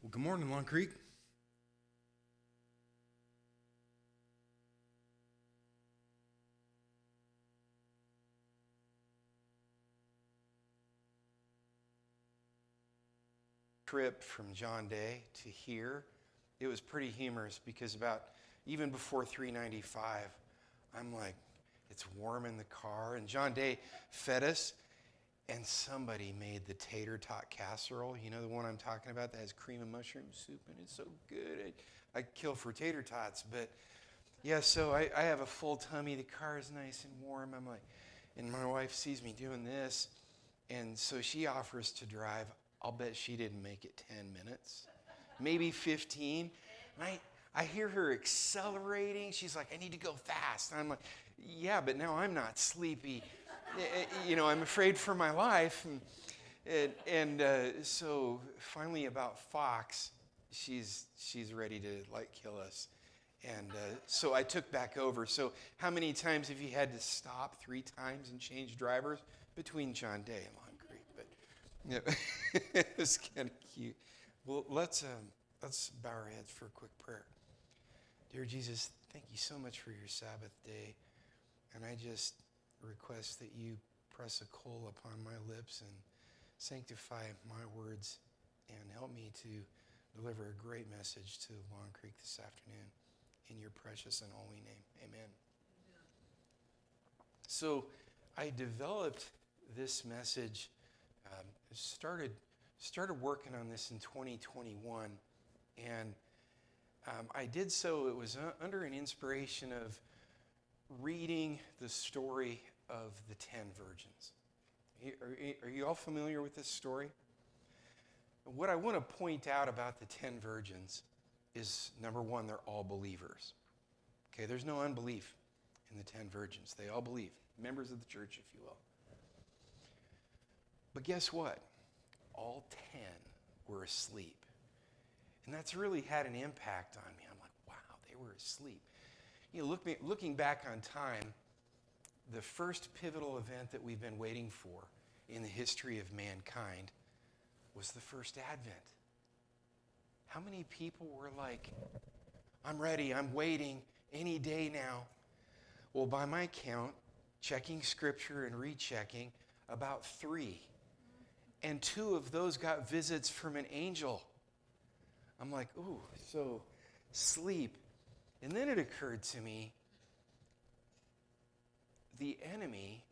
Well, good morning, Long Creek. Trip from John Day to here, it was pretty humorous because even before 395, I'm like, it's warm in the car. And John Day fed us, and somebody made the tater tot casserole. You know the one I'm talking about that has cream and mushroom soup, and it's so good. I'd kill for tater tots. But yeah, so I have a full tummy. The car is nice and warm. I'm like, and my wife sees me doing this, and so she offers to drive. I'll bet she didn't make it 10 minutes, maybe 15. And I hear her accelerating. She's like, I need to go fast. And I'm like, yeah, but now I'm not sleepy. I'm afraid for my life. So finally about Fox, she's ready to kill us. And so I took back over. So how many times have you had to stop? 3 times and change drivers? Between John Day and Long Creek. But it was kind of cute. Well, let's bow our heads for a quick prayer. Dear Jesus, thank you so much for your Sabbath day. And I just request that you press a coal upon my lips and sanctify my words and help me to deliver a great message to Long Creek this afternoon. In your precious and holy name, amen. So I developed this message, started working on this in 2021, and I did so, it was under an inspiration of reading the story of the 10 virgins. Are you all familiar with this story? What I want to point out about the 10 virgins is, number one, they're all believers. Okay, there's no unbelief in the 10 virgins. They all believe, members of the church, if you will. But guess what? All 10 were asleep. And that's really had an impact on me. I'm like, wow, they were asleep. You know, looking back on time, the first pivotal event that we've been waiting for in the history of mankind was the first Advent. How many people were like, I'm ready, I'm waiting, any day now? Well, by my count, checking scripture and rechecking, about 3. And 2 of those got visits from an angel. I'm like, ooh, so sleep. And then it occurred to me, the enemy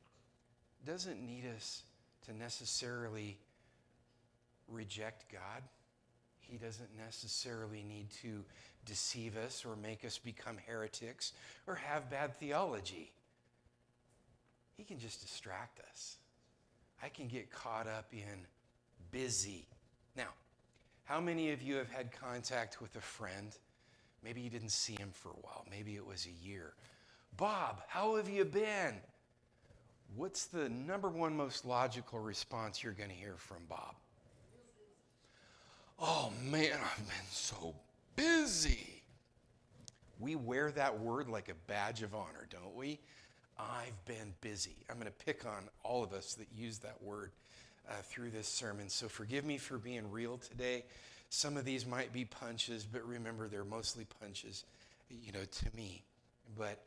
doesn't need us to necessarily reject God. He doesn't necessarily need to deceive us or make us become heretics or have bad theology. He can just distract us. I can get caught up in busy. Now, how many of you have had contact with a friend? Maybe you didn't see him for a while. Maybe it was a year. Bob, how have you been? What's the number one most logical response you're going to hear from Bob? Oh man, I've been so busy. We wear that word like a badge of honor, don't we? I've been busy. I'm going to pick on all of us that use that word through this sermon. So forgive me for being real today. Some of these might be punches, but remember they're mostly punches, to me. But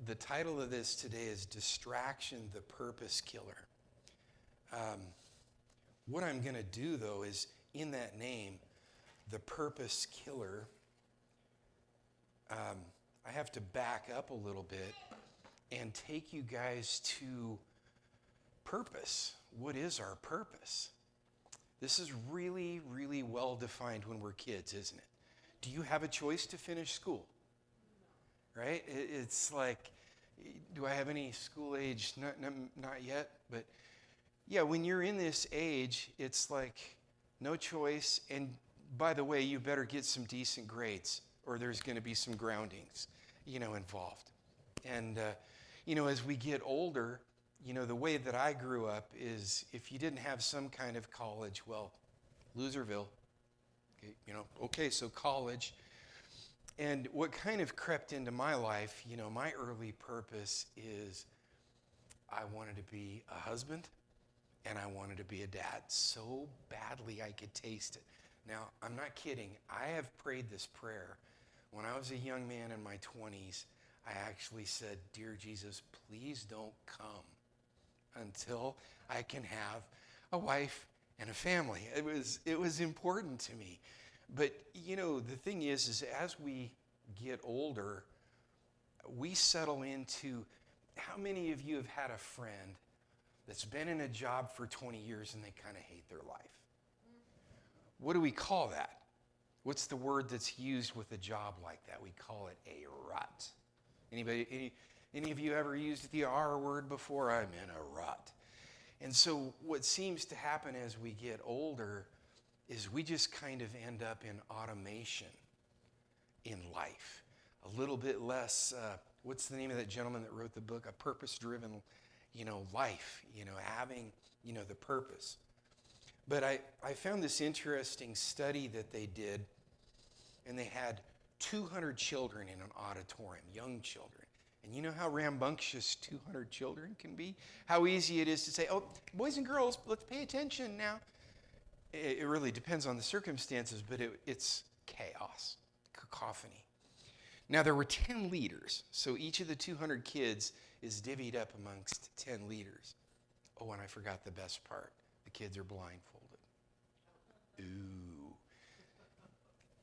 the title of this today is Distraction, the Purpose Killer. What I'm going to do, though, is in that name, the purpose killer, I have to back up a little bit and take you guys to purpose. What is our purpose? This is really, really well defined when we're kids, isn't it? Do you have a choice to finish school? Right? It's like, do I have any school age? Not yet, but yeah, when you're in this age, it's like no choice. And by the way, you better get some decent grades or there's going to be some groundings, involved. And, as we get older, the way that I grew up is if you didn't have some kind of college, well, Loserville, okay, so college. And what kind of crept into my life, my early purpose is I wanted to be a husband and I wanted to be a dad so badly I could taste it. Now, I'm not kidding. I have prayed this prayer. When I was a young man in my 20s, I actually said, "Dear Jesus, please don't come until I can have a wife and a family." It was important to me. But the thing is as we get older, we settle into, how many of you have had a friend that's been in a job for 20 years and they kind of hate their life? What do we call that? What's the word that's used with a job like that? We call it a rut. Any of you ever used the R word before? I'm in a rut. And so what seems to happen as we get older is we just kind of end up in automation in life. A little bit less, what's the name of that gentleman that wrote the book? A purpose-driven, life, having, the purpose. But I found this interesting study that they did, and they had 200 children in an auditorium, young children. And you know how rambunctious 200 children can be? How easy it is to say, "Oh, boys and girls, let's pay attention now." It really depends on the circumstances, but it's chaos, cacophony. Now, there were 10 leaders, so each of the 200 kids is divvied up amongst 10 leaders. Oh, and I forgot the best part. The kids are blindfolded. Ooh.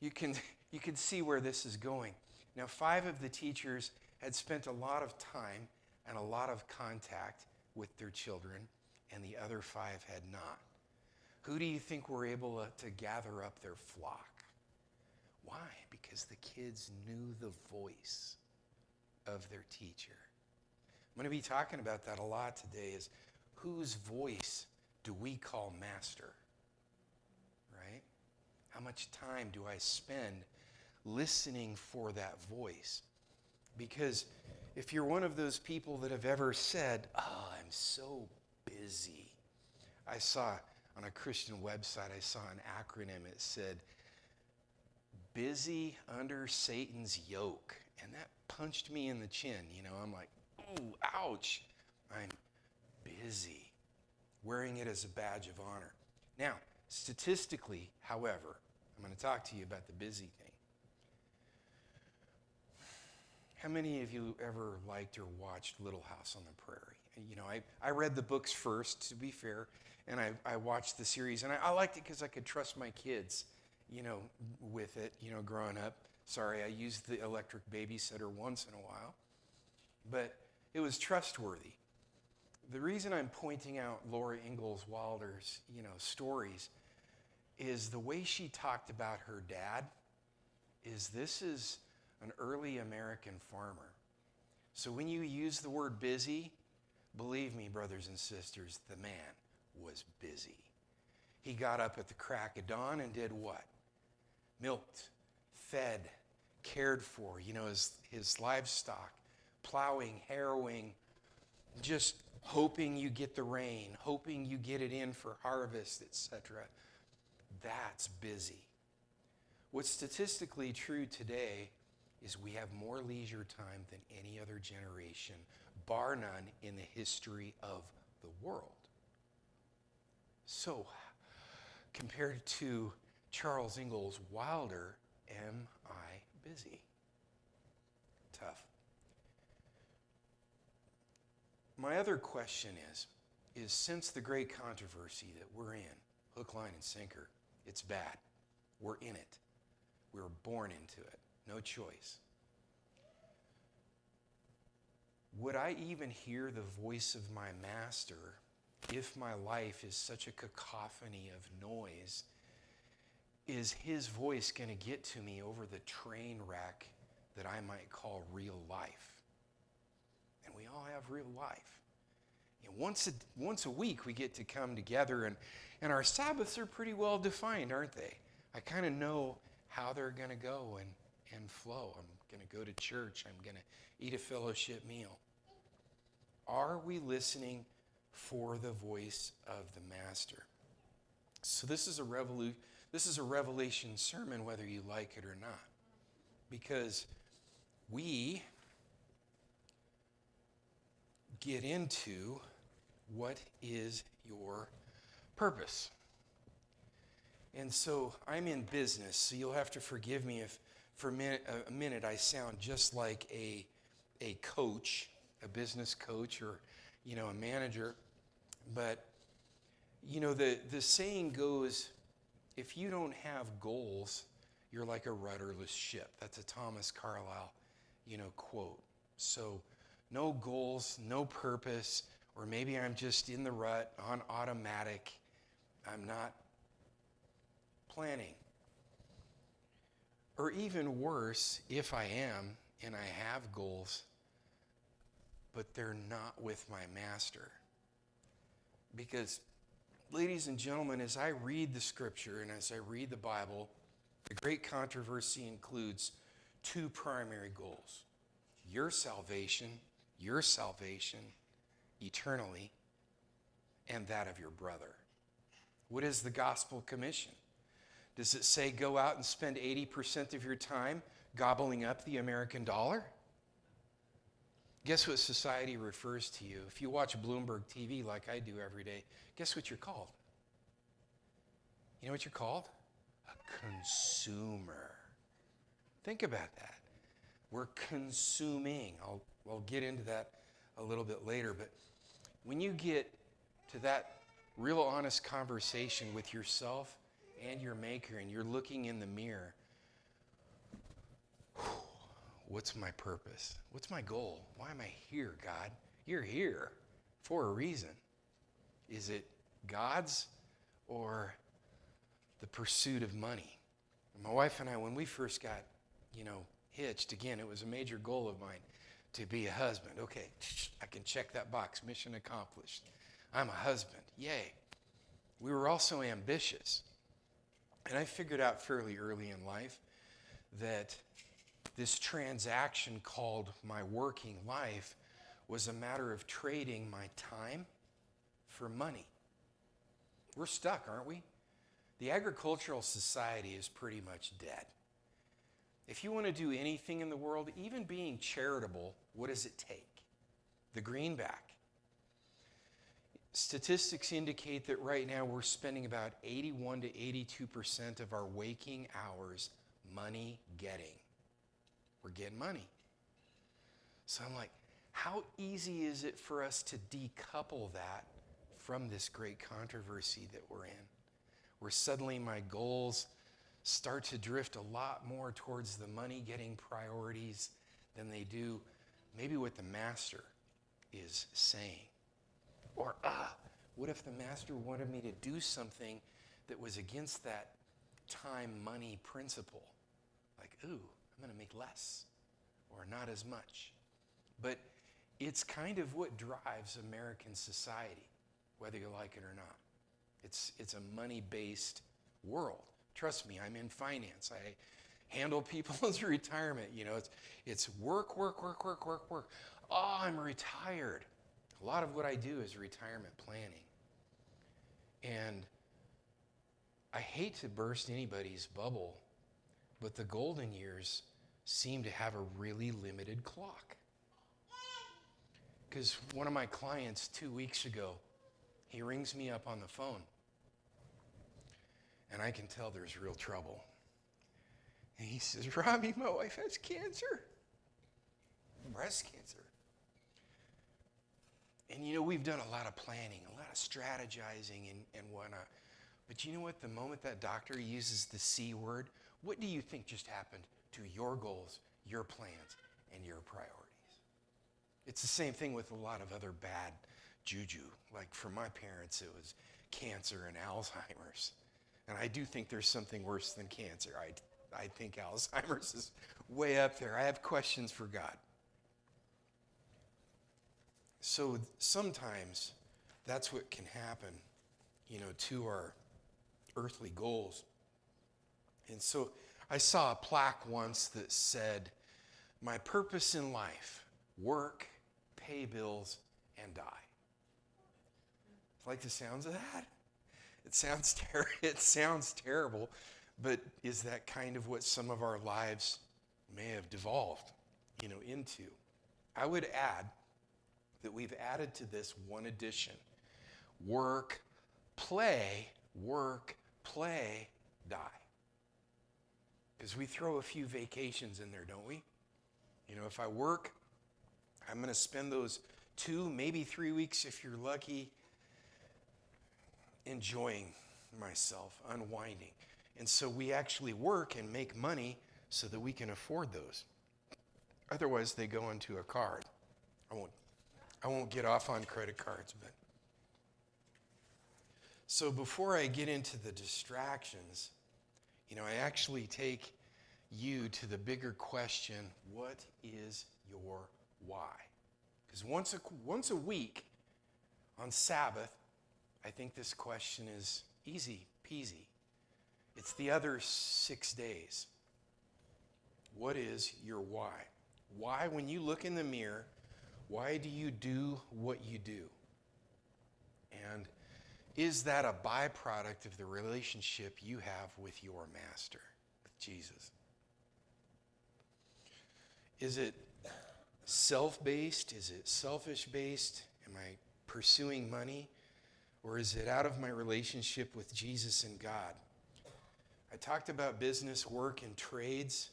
You can see where this is going. Now, 5 of the teachers had spent a lot of time and a lot of contact with their children, and the other 5 had not. Who do you think were able to gather up their flock? Why? Because the kids knew the voice of their teacher. I'm going to be talking about that a lot today, is whose voice do we call master? Right? How much time do I spend listening for that voice? Because if you're one of those people that have ever said, "Oh, I'm so busy." I saw on a Christian website, I saw an acronym. It said, "Busy under Satan's yoke." And that punched me in the chin. I'm like, "Oh, ouch." I'm busy. Wearing it as a badge of honor. Now, statistically, however, I'm going to talk to you about the busy thing. How many of you ever liked or watched Little House on the Prairie? I read the books first, to be fair, and I watched the series, and I liked it because I could trust my kids, with it, growing up. Sorry, I used the electric babysitter once in a while, but it was trustworthy. The reason I'm pointing out Laura Ingalls Wilder's, stories is the way she talked about her dad this is an early American farmer. So when you use the word busy, believe me, brothers and sisters, the man was busy. He got up at the crack of dawn and did what? Milked, fed, cared for, his livestock, plowing, harrowing, just hoping you get the rain, hoping you get it in for harvest, etc. That's busy. What's statistically true today is we have more leisure time than any other generation, bar none, in the history of the world. So, compared to Charles Ingalls Wilder, am I busy? Tough. My other question is since the great controversy that we're in, hook, line, and sinker, it's bad. We're in it. We were born into it. No choice. Would I even hear the voice of my master if my life is such a cacophony of noise? Is his voice going to get to me over the train wreck that I might call real life? And we all have real life. Once a week we get to come together, and our Sabbaths are pretty well defined, aren't they? I kind of know how they're going to go and flow. I'm going to go to church. I'm going to eat a fellowship meal. Are we listening for the voice of the Master? So this is a revelation sermon, whether you like it or not, because we get into what is your purpose. And so I'm in business, so you'll have to forgive me if for a minute I sound just like a coach, a business coach, or, a manager. But, the saying goes, if you don't have goals, you're like a rudderless ship. That's a Thomas Carlyle, quote. So no goals, no purpose, or maybe I'm just in the rut on automatic. I'm not planning. Or even worse, if I am and I have goals, but they're not with my master. Because, ladies and gentlemen, as I read the scripture and as I read the Bible, the great controversy includes two primary goals: your salvation eternally, and that of your brother. What is the gospel commission? Does it say go out and spend 80% of your time gobbling up the American dollar? Guess what society refers to you? If you watch Bloomberg TV like I do every day, guess what you're called? You know what you're called? A consumer. Think about that. We're consuming. I'll get into that a little bit later, but when you get to that real honest conversation with yourself and your maker, and you're looking in the mirror, what's my purpose? What's my goal? Why am I here, God? You're here for a reason. Is it God's or the pursuit of money? My wife and I, when we first got, hitched, again, it was a major goal of mine to be a husband. Okay, I can check that box. Mission accomplished. I'm a husband. Yay. We were also ambitious. And I figured out fairly early in life that this transaction called my working life was a matter of trading my time for money. We're stuck, aren't we? The agricultural society is pretty much dead. If you want to do anything in the world, even being charitable, what does it take? The greenback. Statistics indicate that right now we're spending about 81 to 82% of our waking hours money getting. We're getting money. So I'm like, how easy is it for us to decouple that from this great controversy that we're in? Where suddenly my goals start to drift a lot more towards the money-getting priorities than they do maybe what the master is saying. Or, what if the master wanted me to do something that was against that time-money principle? Like, I'm going to make less or not as much. But it's kind of what drives American society, whether you like it or not. It's a money-based world. Trust me, I'm in finance. I handle people's retirement. It's work. Oh, I'm retired. A lot of what I do is retirement planning. And I hate to burst anybody's bubble, but the golden years seem to have a really limited clock. Because one of my clients 2 weeks ago, he rings me up on the phone, and I can tell there's real trouble. And he says, Robbie, my wife has cancer, breast cancer. And we've done a lot of planning, a lot of strategizing and whatnot. But you know what? The moment that doctor uses the C word, what do you think just happened to your goals, your plans, and your priorities? It's the same thing with a lot of other bad juju. Like for my parents, it was cancer and Alzheimer's. And I do think there's something worse than cancer. I think Alzheimer's is way up there. I have questions for God. So sometimes that's what can happen, to our earthly goals. And so I saw a plaque once that said, my purpose in life, work, pay bills, and die. Like the sounds of that? It sounds terrible, but is that kind of what some of our lives may have devolved, into? I would add that we've added to this one addition: work, play, die. Because we throw a few vacations in there, don't we? You know, if I work, I'm going to spend those 2, maybe 3 weeks if you're lucky, enjoying myself, unwinding. And so we actually work and make money so that we can afford those. Otherwise, they go into a card. I won't get off on credit cards, but. So before I get into the distractions, you know, I actually take you to the bigger question, what is your why? Because once a week on Sabbath, I think this question is easy peasy. It's the other 6 days. What is your why? Why, when you look in the mirror, why do you do what you do? And is that a byproduct of the relationship you have with your master, with Jesus? Is it self-based? Is it selfish-based? Am I pursuing money? Or is it out of my relationship with Jesus and God? I talked about business, work, and trades.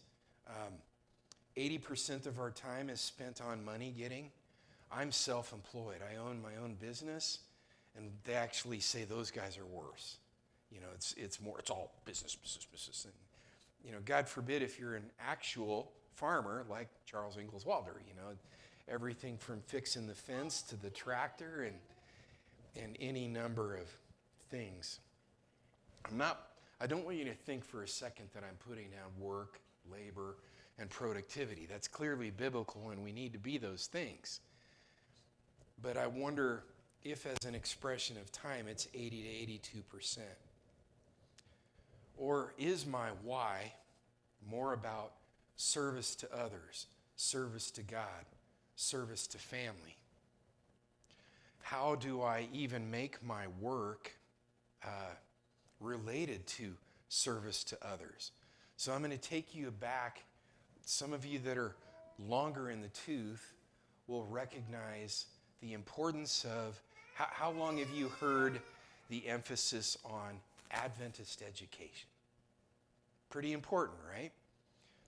80% of our time is spent on money getting. I'm self-employed. I own my own business, and they actually say those guys are worse. You know, it's all business. And, you know, God forbid if you're an actual farmer like Charles Ingalls Wilder, you know, everything from fixing the fence to the tractor and any number of things. I don't want you to think for a second that I'm putting down work, labor, and productivity. That's clearly biblical, and we need to be those things. But I wonder if, as an expression of time, it's 80 to 82%. Or is my why more about service to others, service to God, service to family? How do I even make my work related to service to others? So I'm going to take you back. Some of you that are longer in the tooth will recognize the importance of how long have you heard the emphasis on Adventist education? Pretty important, right?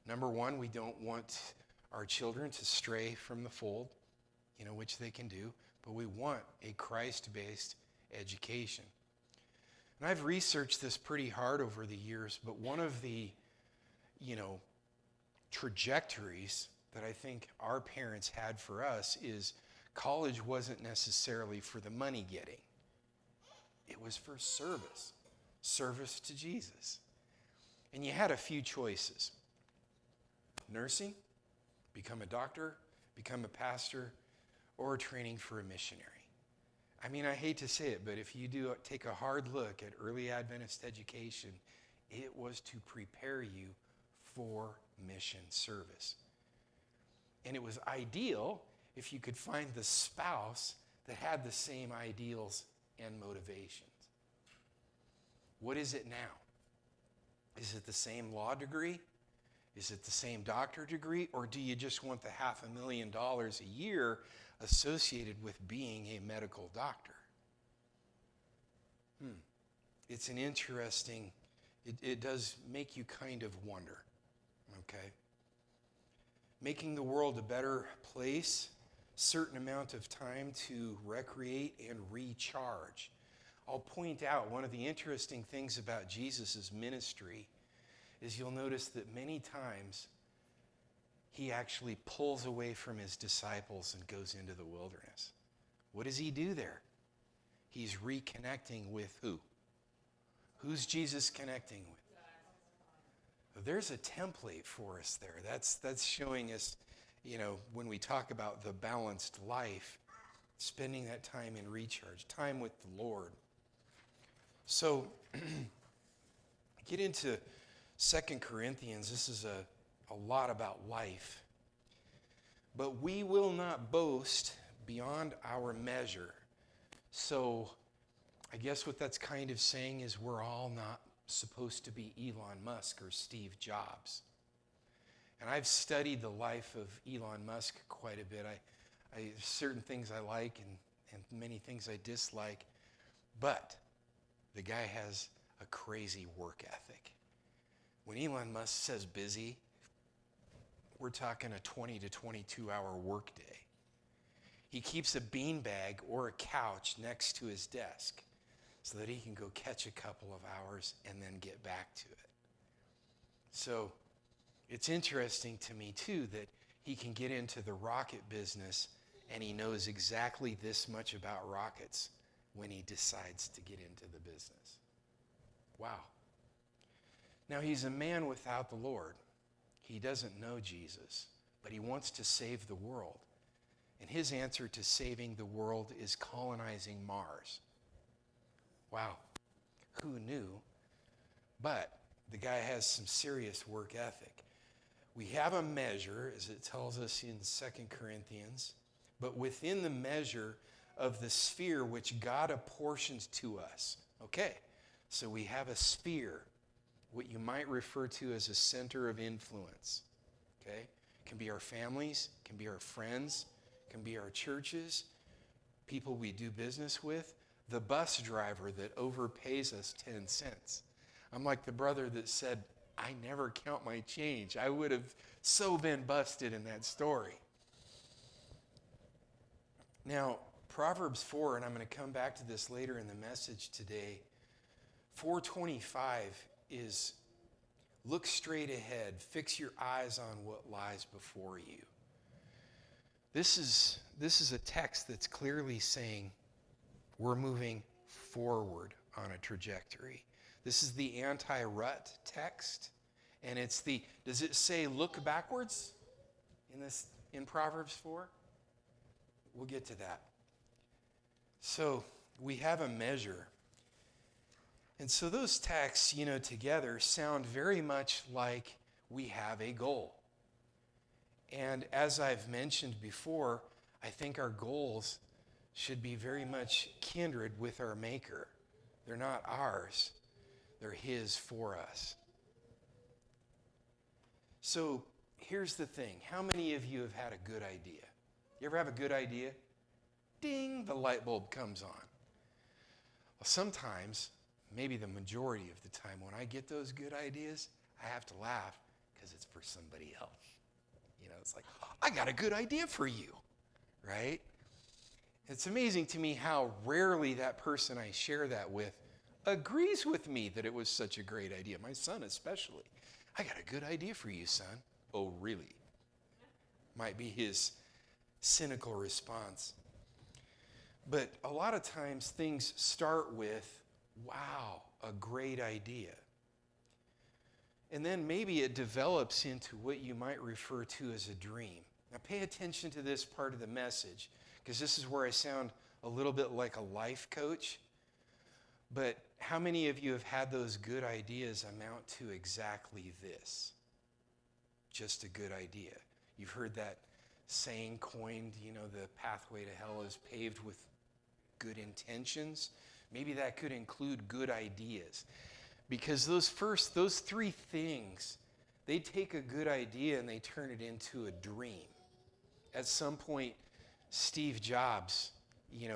Number one, we don't want our children to stray from the fold, you know, which they can do, but we want a Christ-based education. And I've researched this pretty hard over the years, but one of the, you know, trajectories that I think our parents had for us is college wasn't necessarily for the money getting. It was for service to Jesus. And you had a few choices. Nursing, become a doctor, become a pastor, or training for a missionary. I mean, I hate to say it, but if you do take a hard look at early Adventist education, it was to prepare you for mission service. And it was ideal if you could find the spouse that had the same ideals and motivations. What is it now? Is it the same law degree? Is it the same doctorate degree? Or do you just want the $500,000 a year associated with being a medical doctor? It's an interesting, it does make you kind of wonder, okay? Making the world a better place, certain amount of time to recreate and recharge. I'll point out one of the interesting things about Jesus' ministry is you'll notice that many times he actually pulls away from his disciples and goes into the wilderness. What does he do there? He's reconnecting with who? Who's Jesus connecting with? There's a template for us there. That's showing us, you know, when we talk about the balanced life, spending that time in recharge, time with the Lord. So, get into 2 Corinthians. This is a lot about life. But we will not boast beyond our measure. So, I guess what that's kind of saying is we're all not supposed to be Elon Musk or Steve Jobs. And I've studied the life of Elon Musk quite a bit. Certain things I like and many things I dislike. But the guy has a crazy work ethic. When Elon Musk says busy, we're talking a 20 to 22-hour workday. He keeps a beanbag or a couch next to his desk so that he can go catch a couple of hours and then get back to it. So it's interesting to me, too, that he can get into the rocket business and he knows exactly this much about rockets when he decides to get into the business. Wow. Now, he's a man without the Lord. He doesn't know Jesus, but he wants to save the world. And his answer to saving the world is colonizing Mars. Wow. Who knew? But the guy has some serious work ethic. We have a measure, as it tells us in 2 Corinthians, but within the measure of the sphere which God apportions to us. Okay, so we have a sphere, what you might refer to as a center of influence. Okay, it can be our families, it can be our friends, it can be our churches, people we do business with, the bus driver that overpays us 10 cents. I'm like the brother that said, I never count my change. I would have so been busted in that story. Now, Proverbs 4, and I'm going to come back to this later in the message today, 4:25 is look straight ahead, fix your eyes on what lies before you. This is a text that's clearly saying we're moving forward on a trajectory. This is the anti-rut text, and it's the, does it say look backwards in Proverbs 4? We'll get to that. So we have a measure. And so those texts, together sound very much like we have a goal. And as I've mentioned before, I think our goals should be very much kindred with our Maker. They're not ours. They're His for us. So here's the thing. How many of you have had a good idea? You ever have a good idea? Ding, the light bulb comes on. Well, sometimes, maybe the majority of the time, when I get those good ideas, I have to laugh because it's for somebody else. It's like, I got a good idea for you, right? It's amazing to me how rarely that person I share that with agrees with me that it was such a great idea. My son especially. I got a good idea for you, son. Oh, really? Might be his cynical response. But a lot of times things start with, wow, a great idea. And then maybe it develops into what you might refer to as a dream. Now pay attention to this part of the message, because this is where I sound a little bit like a life coach. But how many of you have had those good ideas amount to exactly this? Just a good idea. You've heard that saying coined, the pathway to hell is paved with good intentions. Maybe that could include good ideas. Because those three things, they take a good idea and they turn it into a dream. At some point, Steve Jobs,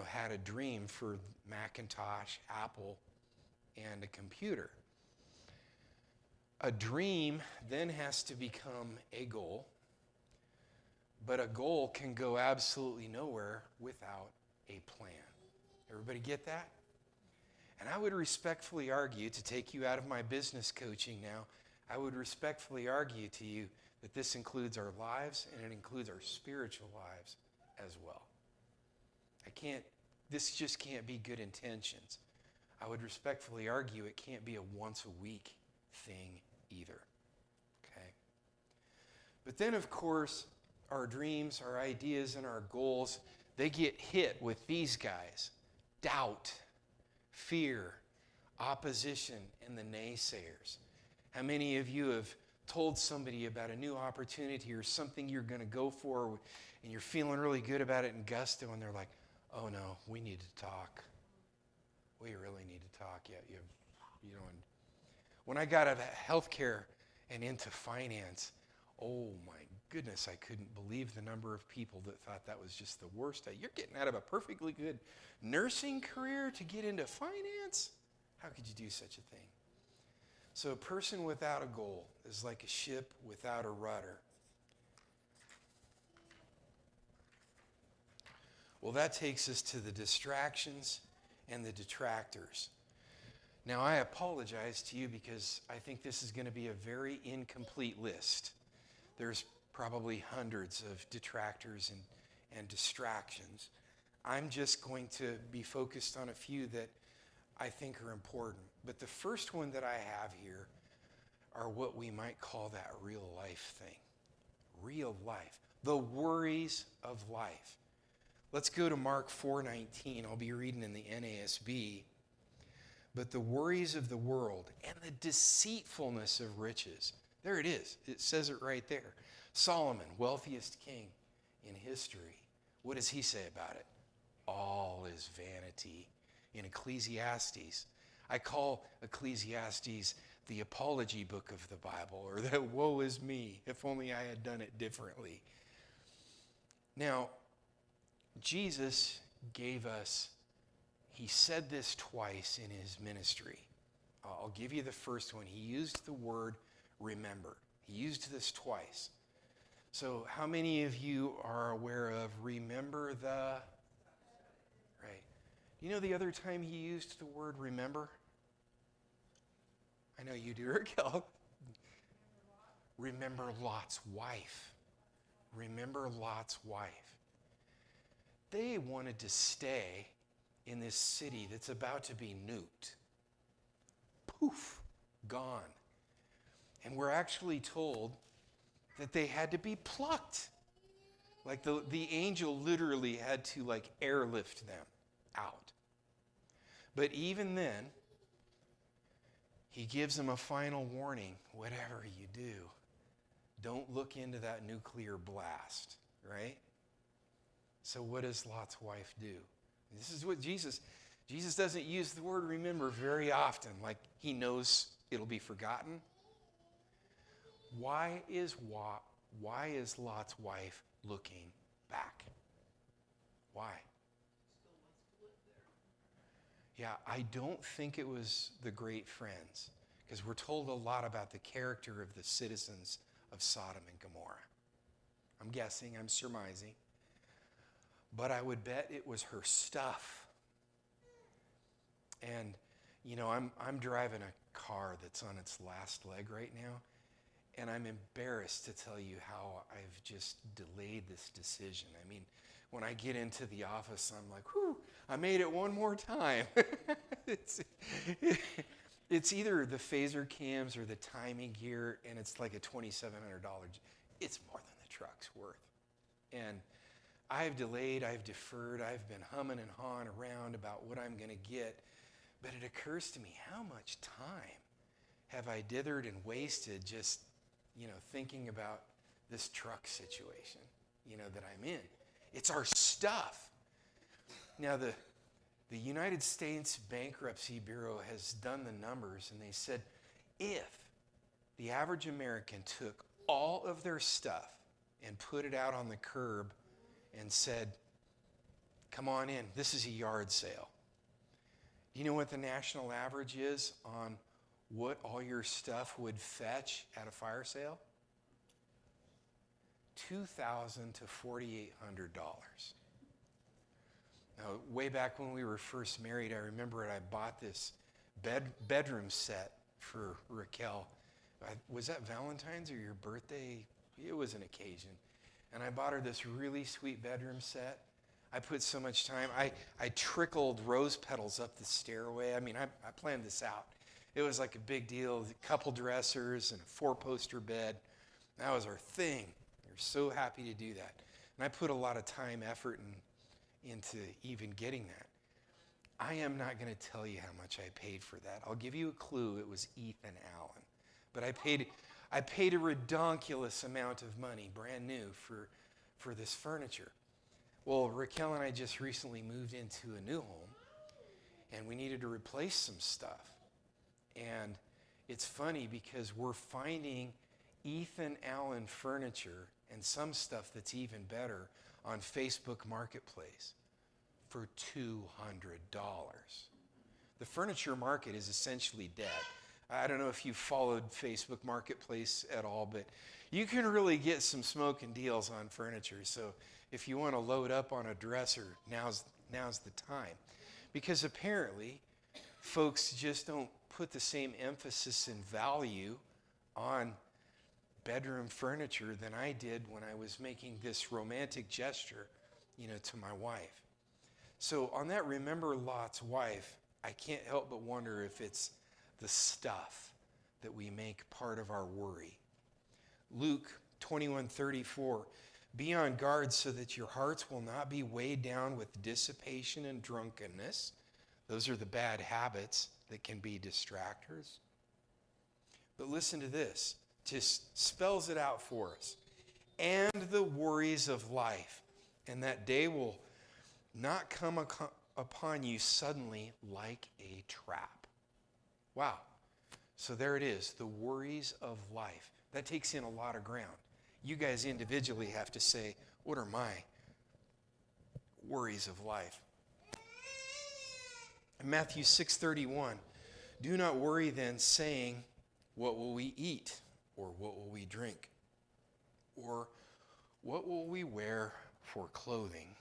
had a dream for Macintosh, Apple, and a computer. A dream then has to become a goal, but a goal can go absolutely nowhere without a plan. Everybody get that? And I would respectfully argue, to take you out of my business coaching now, I would respectfully argue to you that this includes our lives and it includes our spiritual lives as well. This just can't be good intentions. I would respectfully argue it can't be a once a week thing either. Okay? But then, of course, our dreams, our ideas, and our goals, they get hit with these guys: doubt, fear, opposition, and the naysayers. How many of you have told somebody about a new opportunity or something you're going to go for, and you're feeling really good about it in gusto, and they're like, oh no, we need to talk. We really need to talk. Yeah, and when I got out of healthcare and into finance, oh my goodness, I couldn't believe the number of people that thought that was just the worst. You're getting out of a perfectly good nursing career to get into finance? How could you do such a thing? So a person without a goal is like a ship without a rudder. Well, that takes us to the distractions and the detractors. Now, I apologize to you because I think this is going to be a very incomplete list. There's probably hundreds of detractors and distractions. I'm just going to be focused on a few that I think are important. But the first one that I have here are what we might call that real life thing. Real life. The worries of life. Let's go to Mark 4:19. I'll be reading in the NASB. But the worries of the world and the deceitfulness of riches. There it is. It says it right there. Solomon, wealthiest king in history. What does he say about it? All is vanity. In Ecclesiastes, I call Ecclesiastes the apology book of the Bible, or the woe is me, if only I had done it differently. Now, Jesus gave us, he said this twice in his ministry. I'll give you the first one. He used the word remember. He used this twice. So how many of you are aware of remember the, right? You know the other time he used the word remember? I know you do, Raquel. Remember Lot's wife. Remember Lot's wife. They wanted to stay in this city that's about to be nuked. Poof, gone. And we're actually told that they had to be plucked. Like the angel literally had to airlift them out. But even then, he gives them a final warning. Whatever you do, don't look into that nuclear blast, right? So what does Lot's wife do? This is what Jesus doesn't use the word remember very often, like he knows it'll be forgotten. Why is Lot's wife looking back? Why? Yeah, I don't think it was the great friends, because we're told a lot about the character of the citizens of Sodom and Gomorrah. I'm guessing, I'm surmising. But I would bet it was her stuff. And, I'm driving a car that's on its last leg right now, and I'm embarrassed to tell you how I've just delayed this decision. I mean, when I get into the office, I'm like, whew, I made it one more time. It's either the phaser cams or the timing gear, and it's like a $2,700. It's more than the truck's worth. And I've delayed, I've deferred, I've been humming and hawing around about what I'm going to get. But it occurs to me, how much time have I dithered and wasted just, thinking about this truck situation, that I'm in. It's our stuff. Now, the United States Bankruptcy Bureau has done the numbers, and they said if the average American took all of their stuff and put it out on the curb and said, come on in, this is a yard sale. Do you know what the national average is on what all your stuff would fetch at a fire sale? $2,000 to $4,800. Now, way back when we were first married, I remember I bought this bedroom set for Raquel. Was that Valentine's or your birthday? It was an occasion. And I bought her this really sweet bedroom set. I put so much time. I trickled rose petals up the stairway. I mean, I planned this out. It was like a big deal. A couple dressers and a 4-poster bed. That was our thing. We were so happy to do that. And I put a lot of time, effort, into even getting that. I am not going to tell you how much I paid for that. I'll give you a clue. It was Ethan Allen. But I paid a redonkulous amount of money, brand new, for this furniture. Well, Raquel and I just recently moved into a new home, and we needed to replace some stuff. And it's funny because we're finding Ethan Allen furniture and some stuff that's even better on Facebook Marketplace for $200. The furniture market is essentially dead. I don't know if you followed Facebook Marketplace at all, but you can really get some smoking deals on furniture. So if you want to load up on a dresser, now's the time. Because apparently, folks just don't put the same emphasis and value on bedroom furniture than I did when I was making this romantic gesture, to my wife. So on that Remember Lot's wife, I can't help but wonder if it's the stuff that we make part of our worry. Luke 21:34, be on guard so that your hearts will not be weighed down with dissipation and drunkenness. Those are the bad habits that can be distractors. But listen to this, just spells it out for us. And the worries of life, and that day will not come upon you suddenly like a trap. Wow. So there it is, the worries of life. That takes in a lot of ground. You guys individually have to say, what are my worries of life? In Matthew 6:31, do not worry then, saying, what will we eat? Or what will we drink? Or what will we wear for clothing?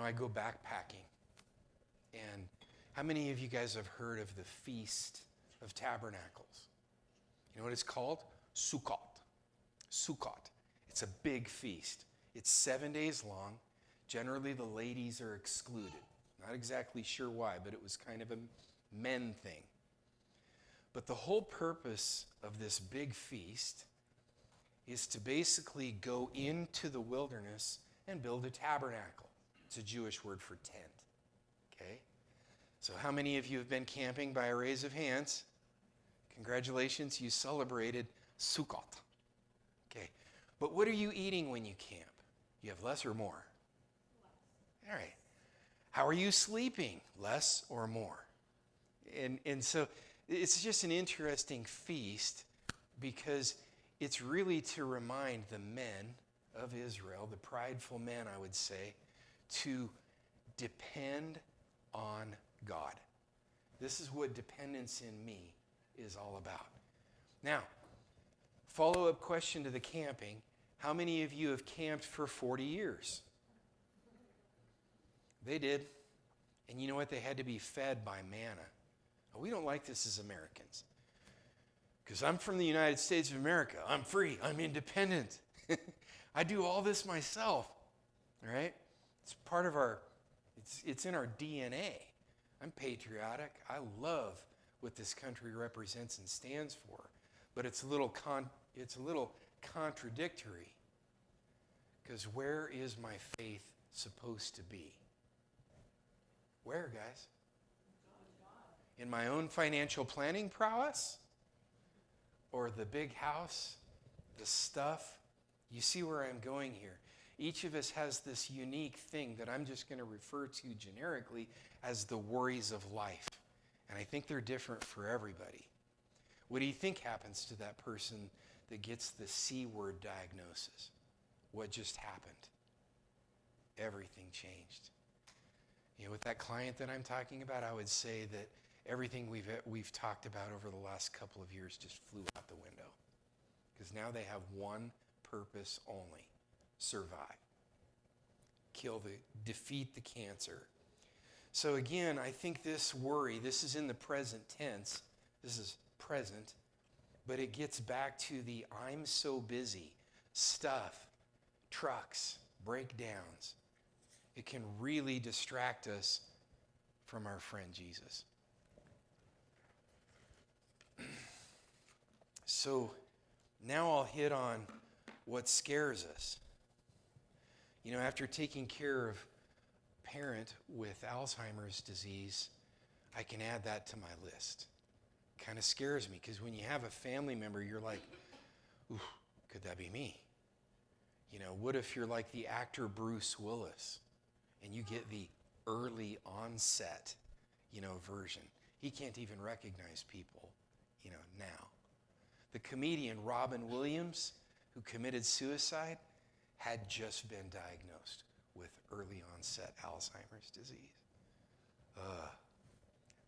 I go backpacking. And how many of you guys have heard of the Feast of Tabernacles? You know what it's called? Sukkot. Sukkot. It's a big feast. It's 7 days long. Generally, the ladies are excluded. Not exactly sure why, but it was kind of a men thing. But the whole purpose of this big feast is to basically go into the wilderness and build a tabernacle. It's a Jewish word for tent. Okay? So how many of you have been camping by a raise of hands? Congratulations, you celebrated Sukkot. Okay. But what are you eating when you camp? You have less or more? Less. All right. How are you sleeping? Less or more? And so it's just an interesting feast because it's really to remind the men of Israel, the prideful men, I would say, to depend on God. This is what dependence in me is all about. Now, follow-up question to the camping. How many of you have camped for 40 years? They did. And you know what? They had to be fed by manna. Now, we don't like this as Americans. Because I'm from the United States of America. I'm free. I'm independent. I do all this myself. All right? It's part of it's in our DNA. I'm patriotic. I love what this country represents and stands for. But it's a little contradictory. Because where is my faith supposed to be? Where, guys? In my own financial planning prowess? Or the big house? The stuff? You see where I'm going here. Each of us has this unique thing that I'm just going to refer to generically as the worries of life. And I think they're different for everybody. What do you think happens to that person that gets the C-word diagnosis? What just happened? Everything changed. With that client that I'm talking about, I would say that everything we've talked about over the last couple of years just flew out the window. Because now they have one purpose only: survive. Defeat the cancer. So again, I think this worry, this is in the present tense. This is present. But it gets back to the I'm so busy. Stuff, trucks, breakdowns. It can really distract us from our friend Jesus. So now I'll hit on what scares us. After taking care of a parent with Alzheimer's disease, I can add that to my list. Kind of scares me because when you have a family member, you're like, ooh, could that be me? What if you're like the actor Bruce Willis and you get the early onset, version? He can't even recognize people, now. The comedian Robin Williams, who committed suicide, had just been diagnosed with early onset Alzheimer's disease.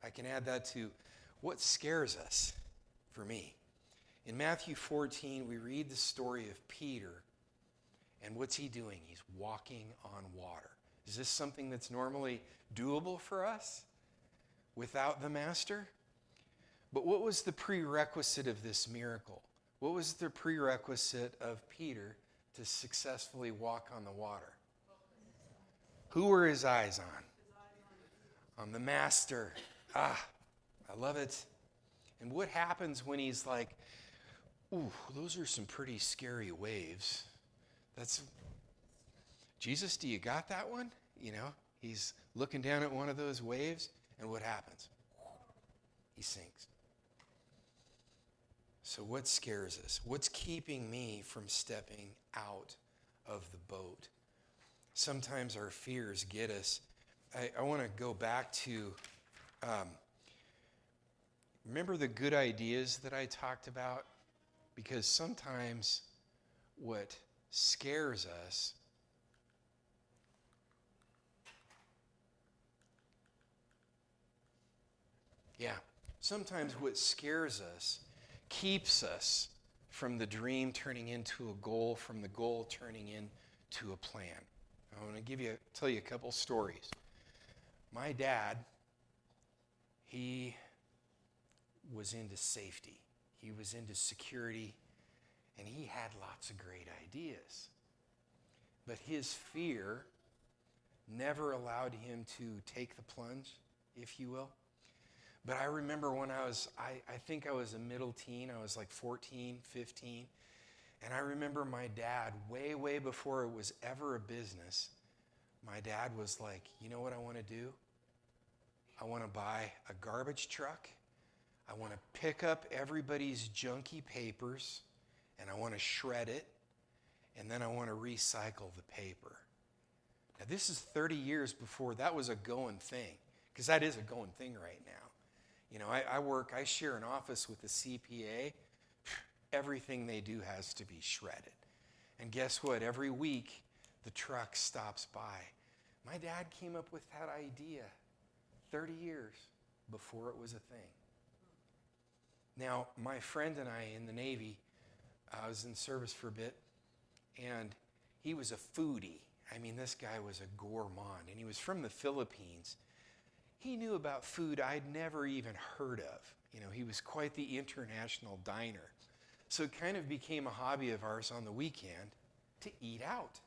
I can add that to What scares us, for me? In Matthew 14, we read the story of Peter, and what's he doing? He's walking on water. Is this something that's normally doable for us without the Master? But what was the prerequisite of this miracle? What was the prerequisite of Peter to successfully walk on the water? Who were his eyes on? On the Master. I love it. And what happens when he's like, ooh, those are some pretty scary waves. That's, Jesus, do you got that one? You know, he's looking down at one of those waves, and what happens? He sinks. So what scares us? What's keeping me from stepping out of the boat? Sometimes our fears get us. I want to go back to, remember the good ideas that I talked about? Because sometimes what scares us sometimes what scares us keeps us from the dream turning into a goal, from the goal turning into a plan. I want to tell you a couple stories. My dad, he was into safety. He was into security, and he had lots of great ideas. But his fear never allowed him to take the plunge, if you will. But I remember when I think I was a middle teen, I was like 14, 15, and I remember my dad, way before it was ever a business, my dad was like, you know what I want to do? I want to buy a garbage truck. I want to pick up everybody's junky papers, and I want to shred it, and then I want to recycle the paper. Now, this is 30 years before that was a going thing, because that is a going thing right now. You know, I share an office with a CPA. Everything they do has to be shredded. And guess what? Every week, the truck stops by. My dad came up with that idea 30 years before it was a thing. Now, my friend and I in the Navy, I was in service for a bit, and he was a foodie. I mean, this guy was a gourmand, and he was from the Philippines. He knew about food I'd never even heard of. You know, he was quite the international diner. So it kind of became a hobby of ours on the weekend to eat out.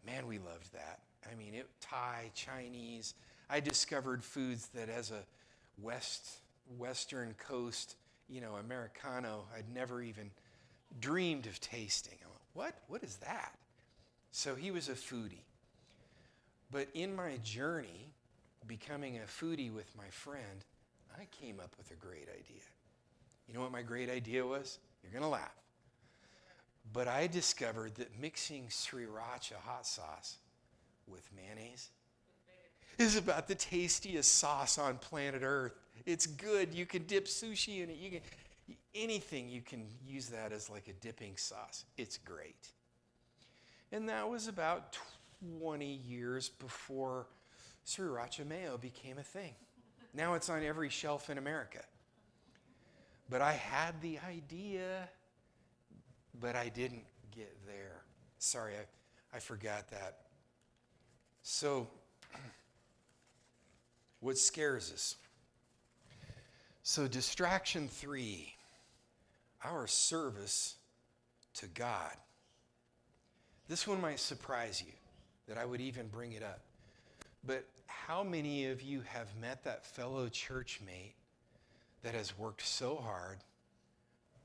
Man, we loved that. I mean, Thai, Chinese. I discovered foods that as a Western coast, you know, Americano, I'd never even dreamed of tasting. I went, what is that? So he was a foodie. But in my journey, becoming a foodie with my friend, I came up with a great idea. You know what my great idea was? You're going to laugh. But I discovered that mixing sriracha hot sauce with mayonnaise is about the tastiest sauce on planet Earth. It's good. You can dip sushi in it. Anything, you can use that as like a dipping sauce. It's great. And that was about 20 years before sriracha mayo became a thing. Now it's on every shelf in America. But I had the idea, but I didn't get there. Sorry, I forgot that. So, what scares us? So, distraction 3, our service to God. This one might surprise you that I would even bring it up. But how many of you have met that fellow church mate that has worked so hard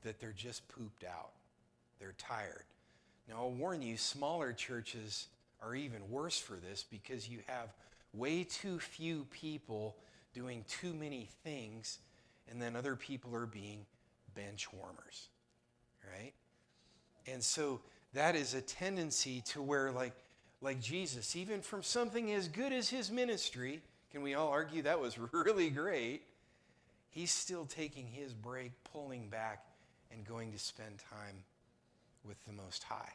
that they're just pooped out? They're tired. Now, I'll warn you, smaller churches are even worse for this because you have way too few people doing too many things, and then other people are being bench warmers, right? And so that is a tendency to where, like Jesus, even from something as good as his ministry, can we all argue that was really great, he's still taking his break, pulling back, and going to spend time with the Most High.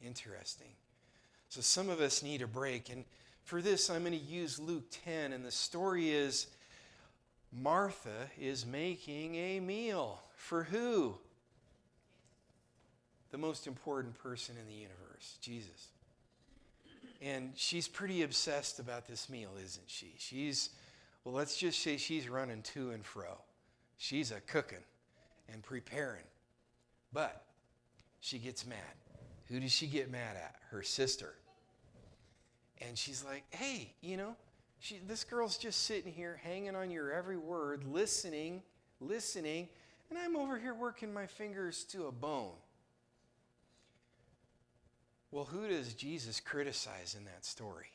Interesting. So some of us need a break, and for this I'm going to use Luke 10, and the story is Martha is making a meal. For who? The most important person in the universe, Jesus. And she's pretty obsessed about this meal, isn't she? Well, let's just say she's running to and fro. She's a cooking and preparing. But she gets mad. Who does she get mad at? Her sister. And she's like, hey, this girl's just sitting here hanging on your every word, listening, and I'm over here working my fingers to a bone. Well, who does Jesus criticize in that story?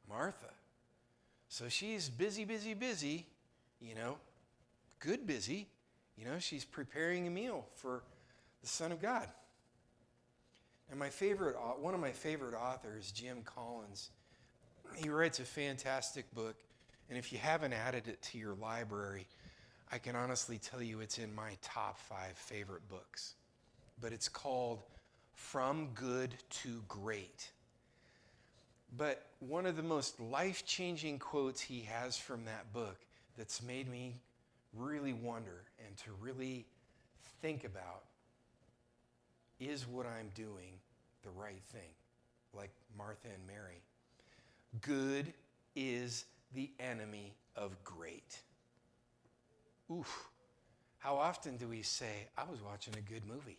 Martha. So she's busy, good busy. She's preparing a meal for the Son of God. And one of my favorite authors, Jim Collins, he writes a fantastic book. And if you haven't added it to your library, I can honestly tell you it's in my top 5 favorite books. But it's called From Good to Great. But one of the most life-changing quotes he has from that book that's made me really wonder and to really think about, is what I'm doing the right thing? Like Martha and Mary. Good is the enemy of great. Oof. How often do we say, I was watching a good movie.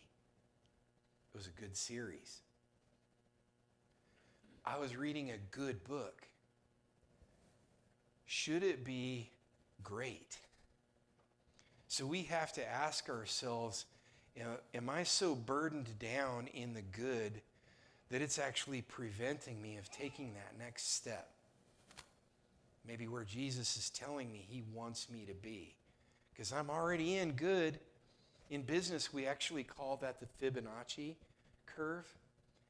It was a good series. I was reading a good book. Should it be great? So we have to ask ourselves, am I so burdened down in the good that it's actually preventing me of taking that next step? Maybe where Jesus is telling me he wants me to be. Because I'm already in good. In business, we actually call that the Fibonacci curve.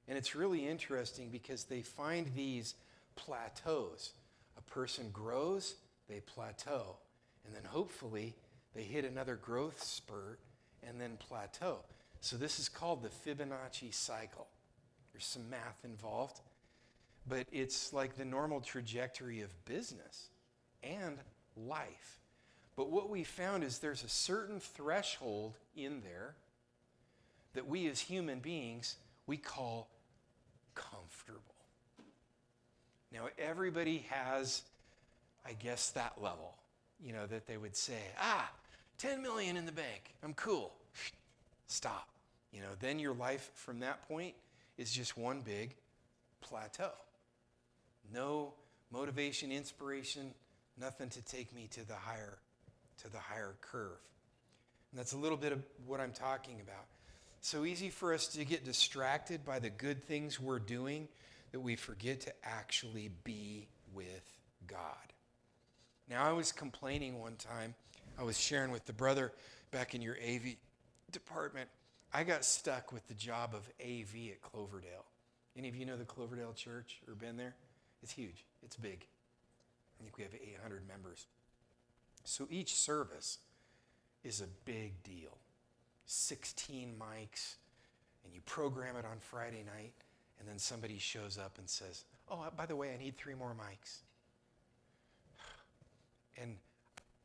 And it's really interesting because they find these plateaus. A person grows, they plateau. And then hopefully they hit another growth spurt and then plateau. So this is called the Fibonacci cycle. There's some math involved, but it's like the normal trajectory of business and life. But what we found is there's a certain threshold in there that we as human beings, we call comfortable. Now everybody has, I guess, that level, that they would say, 10 million in the bank, I'm cool. Stop. Then your life from that point is just one big plateau. No motivation, inspiration, nothing to take me to the higher curve. And that's a little bit of what I'm talking about. So easy for us to get distracted by the good things we're doing that we forget to actually be with God. Now, I was complaining one time. I was sharing with the brother back in your AV department. I got stuck with the job of AV at Cloverdale. Any of you know the Cloverdale Church or been there? It's huge. It's big. I think we have 800 members. So each service is a big deal. 16 mics, and you program it on Friday night, and then somebody shows up and says, oh, by the way, I need 3 more mics. And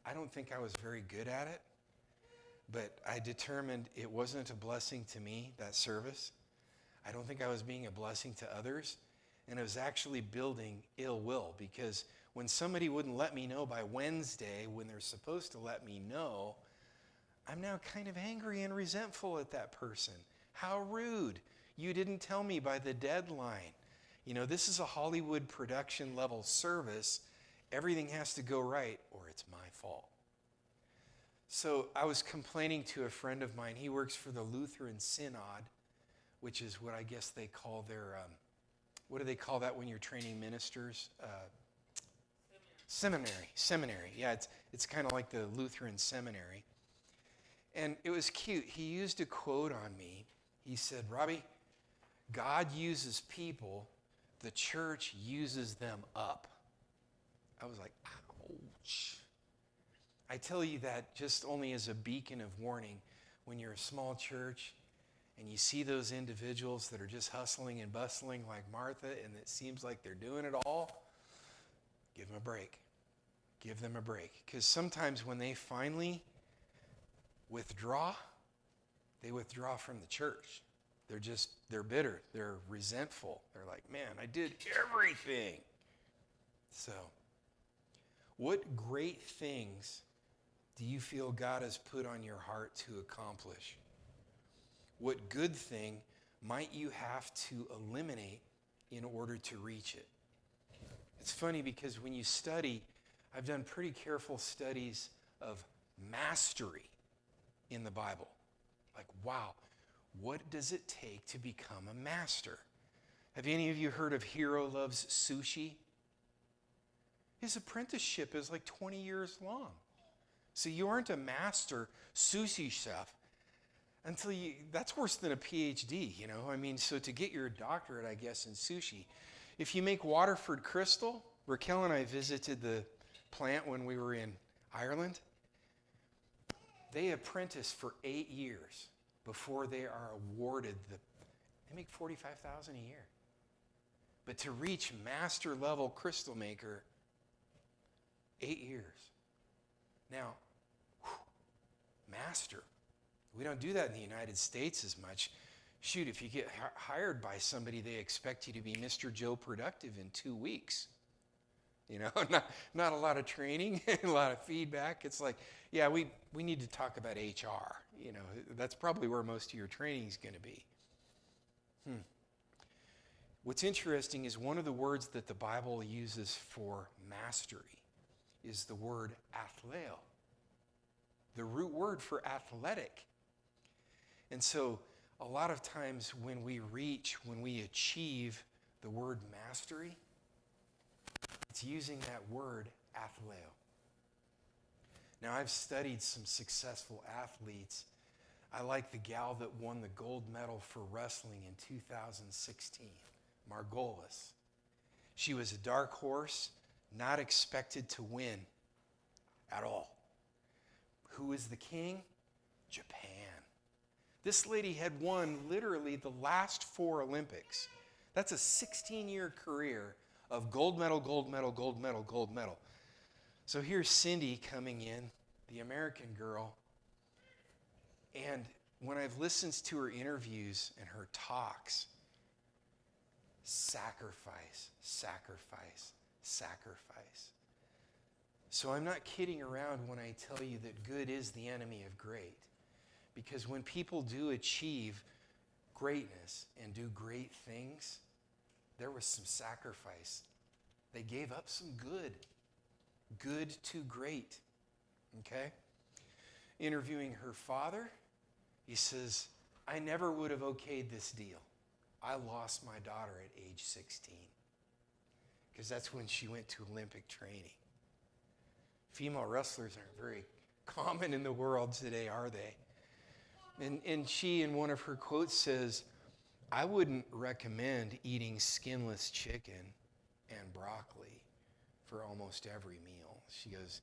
I don't think I was very good at it, but I determined it wasn't a blessing to me, that service. I don't think I was being a blessing to others, and it was actually building ill will, because when somebody wouldn't let me know by Wednesday when they're supposed to let me know, I'm now kind of angry and resentful at that person. How rude. You didn't tell me by the deadline. This is a Hollywood production level service. Everything has to go right or it's my fault. So I was complaining to a friend of mine. He works for the Lutheran Synod, which is what I guess they call their, what do they call that when you're training ministers? Seminary. Yeah, it's kind of like the Lutheran seminary. And it was cute. He used a quote on me. He said, Robbie, God uses people, the church uses them up. I was like, ouch. I tell you that just only as a beacon of warning. When you're a small church and you see those individuals that are just hustling and bustling like Martha, and it seems like they're doing it all, give them a break. Give them a break. Because sometimes when they finally withdraw, they withdraw from the church. They're bitter. They're resentful. They're like, man, I did everything. So, what great things do you feel God has put on your heart to accomplish? What good thing might you have to eliminate in order to reach it? It's funny because when you study, I've done pretty careful studies of mastery in the Bible. Like, wow, what does it take to become a master? Have any of you heard of Hero Loves Sushi? His apprenticeship is like 20 years long. So you aren't a master sushi chef until that's worse than a PhD, you know? I mean, so to get your doctorate, I guess, in sushi, if you make Waterford Crystal, Raquel and I visited the plant when we were in Ireland. They apprentice for 8 years before they are awarded they make $45,000 a year. But to reach master level crystal maker, 8 years. Now, master. We don't do that in the United States as much. Shoot, if you get hired by somebody, they expect you to be Mr. Joe Productive in 2 weeks. You know, not a lot of training, a lot of feedback. It's like, yeah, we need to talk about HR. You know, that's probably where most of your training is going to be. What's interesting is one of the words that the Bible uses for mastery is the word athleo, the root word for athletic. And so a lot of times when we achieve the word mastery, it's using that word athleo. Now, I've studied some successful athletes. I like the gal that won the gold medal for wrestling in 2016, Margolis. She was a dark horse, not expected to win at all. Who is the king? Japan. This lady had won literally the last 4 Olympics. That's a 16-year career of gold medal, gold medal, gold medal, gold medal. So here's Cindy coming in, the American girl. And when I've listened to her interviews and her talks, sacrifice, sacrifice, sacrifice. So I'm not kidding around when I tell you that good is the enemy of great. Because when people do achieve greatness and do great things, there was some sacrifice. They gave up some good to great. Okay? Interviewing her father, he says, I never would have okayed this deal. I lost my daughter at age 16. Because that's when she went to Olympic training. Female wrestlers aren't very common in the world today, are they? And she, in one of her quotes, says, I wouldn't recommend eating skinless chicken and broccoli for almost every meal. She goes,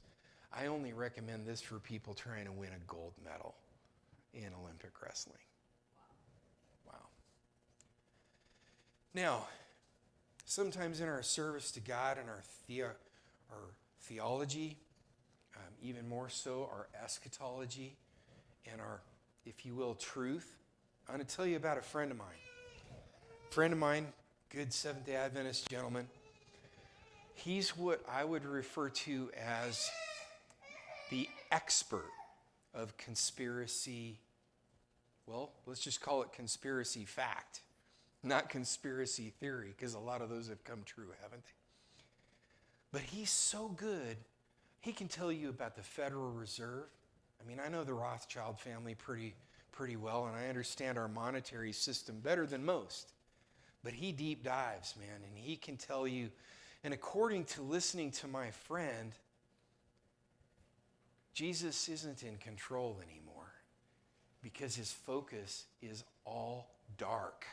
I only recommend this for people trying to win a gold medal in Olympic wrestling. Wow. Now, sometimes in our service to God and our theology, even more so our eschatology and our, if you will, truth, I'm going to tell you about a friend of mine. Friend of mine, good Seventh-day Adventist gentleman. He's what I would refer to as the expert of conspiracy. Well, let's just call it conspiracy fact, not conspiracy theory, because a lot of those have come true, haven't they? But he's so good, he can tell you about the Federal Reserve. I mean, I know the Rothschild family pretty well, and I understand our monetary system better than most. But he deep dives, man, and he can tell you, and according to listening to my friend, Jesus isn't in control anymore because his focus is all dark.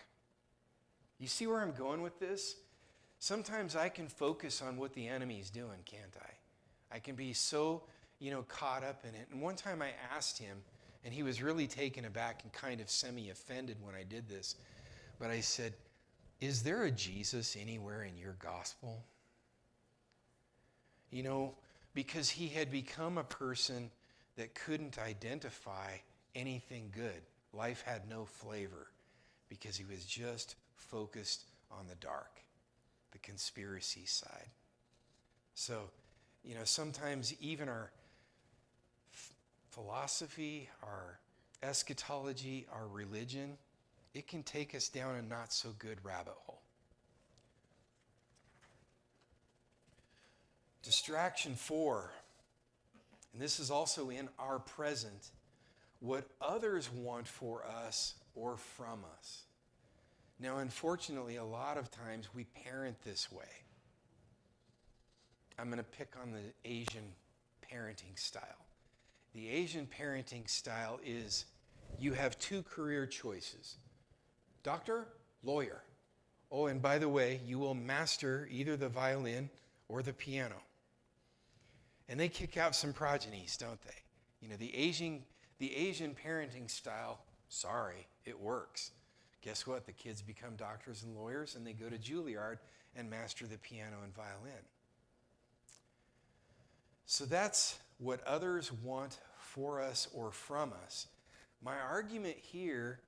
You see where I'm going with this? Sometimes I can focus on what the enemy's doing, can't I? I can be so, caught up in it. And one time I asked him, and he was really taken aback and kind of semi-offended when I did this, but I said, is there a Jesus anywhere in your gospel? because he had become a person that couldn't identify anything good. Life had no flavor because he was just focused on the dark, the conspiracy side. So, sometimes even our philosophy, our eschatology, our religion, it can take us down a not so good rabbit hole. Distraction 4, and this is also in our present, what others want for us or from us. Now, unfortunately, a lot of times we parent this way. I'm going to pick on the Asian parenting style. The Asian parenting style is you have 2 career choices: doctor, lawyer. Oh, and by the way, you will master either the violin or the piano. And they kick out some progenies, don't they? The Asian parenting style, sorry, it works. Guess what? The kids become doctors and lawyers, and they go to Juilliard and master the piano and violin. So that's what others want for us or from us. My argument here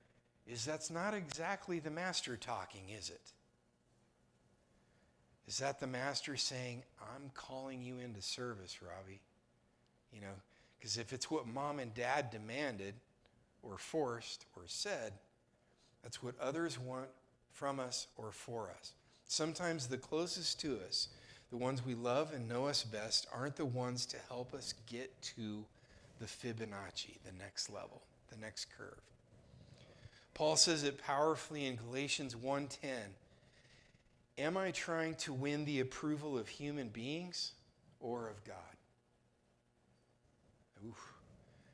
is that's not exactly the master talking, is it? Is that the master saying, I'm calling you into service, Robbie? Because if it's what mom and dad demanded or forced or said, that's what others want from us or for us. Sometimes the closest to us, the ones we love and know us best, aren't the ones to help us get to the Fibonacci, the next level, the next curve. Paul says it powerfully in Galatians 1:10. Am I trying to win the approval of human beings or of God? Oof.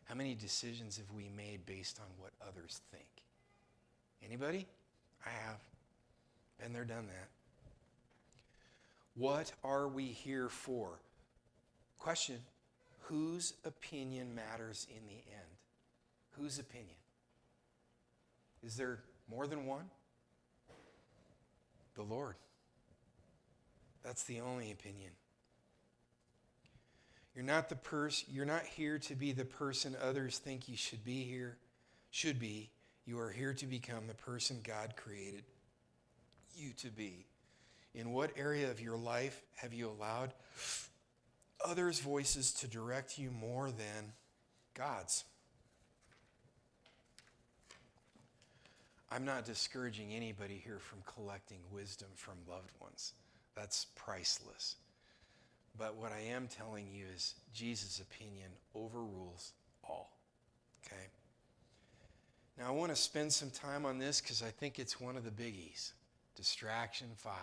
How many decisions have we made based on what others think? Anybody? I have. Been there, done that. What are we here for? Question, whose opinion matters in the end? Whose opinion? Is there more than one? The Lord. That's the only opinion. You're not here to be the person others think you should be. You are here to become the person God created you to be. In what area of your life have you allowed others' voices to direct you more than God's? I'm not discouraging anybody here from collecting wisdom from loved ones. That's priceless. But what I am telling you is Jesus' opinion overrules all. Okay? Now I want to spend some time on this because I think it's one of the biggies. Distraction 5,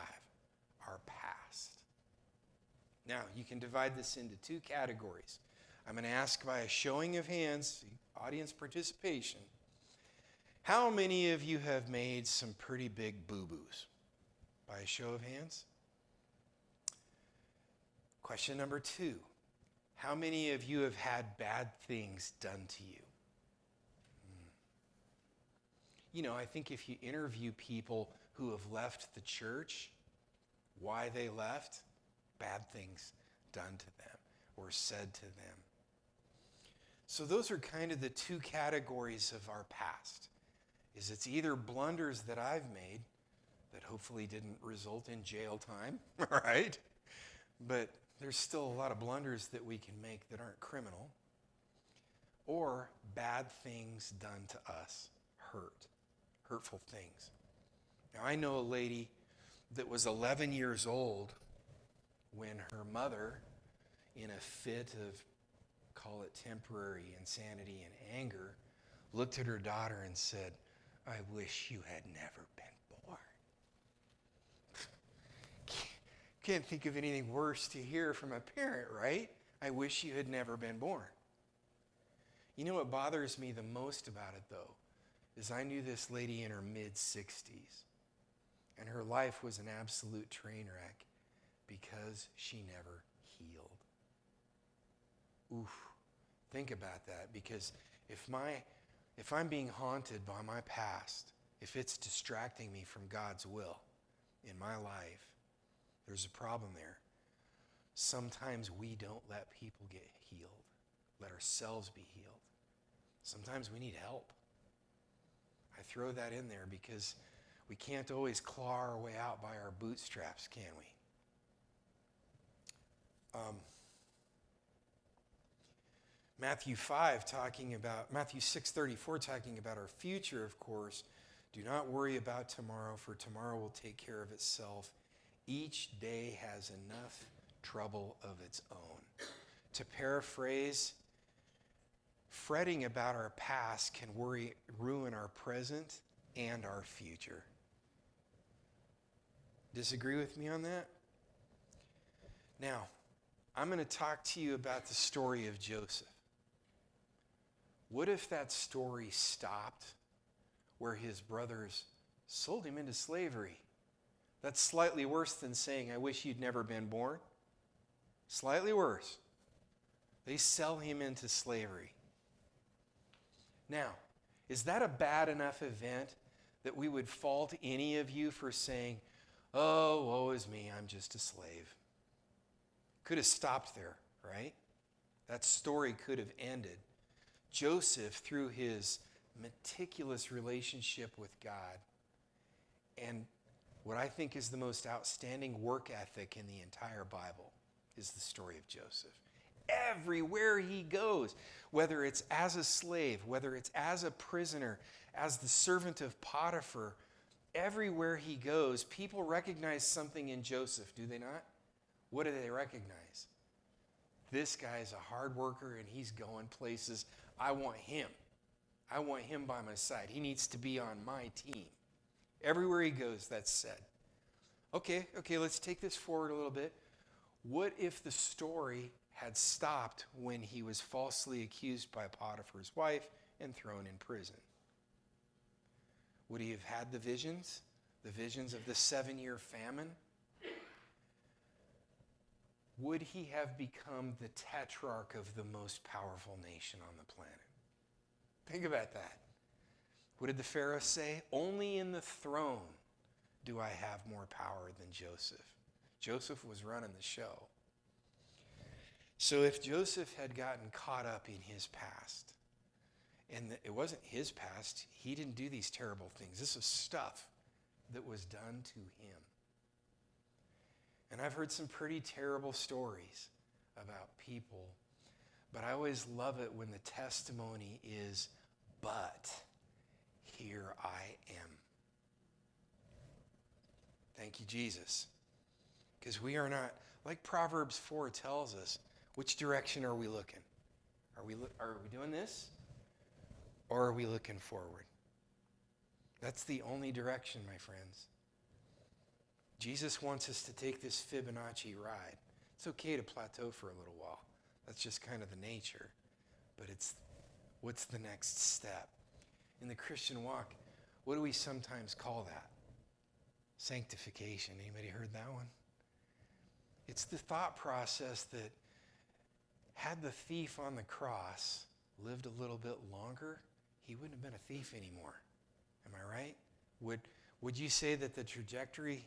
our past. Now you can divide this into 2 categories. I'm going to ask by a showing of hands, audience participation, how many of you have made some pretty big boo-boos? By a show of hands. Question number 2, how many of you have had bad things done to you? I think if you interview people who have left the church, why they left, bad things done to them or said to them. So those are kind of the 2 categories of our past. It's either blunders that I've made that hopefully didn't result in jail time, right? But there's still a lot of blunders that we can make that aren't criminal. Or bad things done to us, hurtful things. Now I know a lady that was 11 years old when her mother, in a fit of, call it temporary insanity and anger, looked at her daughter and said, I wish you had never been born. Can't think of anything worse to hear from a parent, right? I wish you had never been born. You know what bothers me the most about it, though, is I knew this lady in her mid-60s, and her life was an absolute train wreck because she never healed. Oof. Think about that, because if I'm being haunted by my past, if it's distracting me from God's will in my life, there's a problem there. Sometimes we don't let people get healed, let ourselves be healed. Sometimes we need help. I throw that in there because we can't always claw our way out by our bootstraps, can we? Matthew 6:34 talking about our future, of course. Do not worry about tomorrow, for tomorrow will take care of itself. Each day has enough trouble of its own. To paraphrase, fretting about our past can ruin our present and our future. Disagree with me on that? Now, I'm going to talk to you about the story of Joseph. What if that story stopped where his brothers sold him into slavery? That's slightly worse than saying, I wish you'd never been born. Slightly worse. They sell him into slavery. Now, is that a bad enough event that we would fault any of you for saying, oh, woe is me, I'm just a slave? Could have stopped there, right? That story could have ended. Joseph, through his meticulous relationship with God and what I think is the most outstanding work ethic in the entire Bible, is the story of Joseph. Everywhere he goes, whether it's as a slave, whether it's as a prisoner, as the servant of Potiphar, everywhere he goes, people recognize something in Joseph, do they not? What do they recognize? This guy's a hard worker and he's going places. I want him. I want him by my side. He needs to be on my team. Everywhere he goes, that's said. Okay, let's take this forward a little bit. What if the story had stopped when he was falsely accused by Potiphar's wife and thrown in prison? Would he have had the visions? The visions of the 7-year famine? Would he have become the tetrarch of the most powerful nation on the planet? Think about that. What did the Pharaoh say? Only in the throne do I have more power than Joseph. Joseph was running the show. So if Joseph had gotten caught up in his past, and it wasn't his past, he didn't do these terrible things. This was stuff that was done to him. And I've heard some pretty terrible stories about people, but I always love it when the testimony is, but here I am. Thank you, Jesus. Because we are not, like Proverbs 4 tells us, which direction are we looking? Are we doing this? Or are we looking forward? That's the only direction, my friends. Jesus wants us to take this Fibonacci ride. It's okay to plateau for a little while. That's just kind of the nature. But it's what's the next step? In the Christian walk, what do we sometimes call that? Sanctification. Anybody heard that one? It's the thought process that had the thief on the cross lived a little bit longer, he wouldn't have been a thief anymore. Am I right? Would you say that the trajectory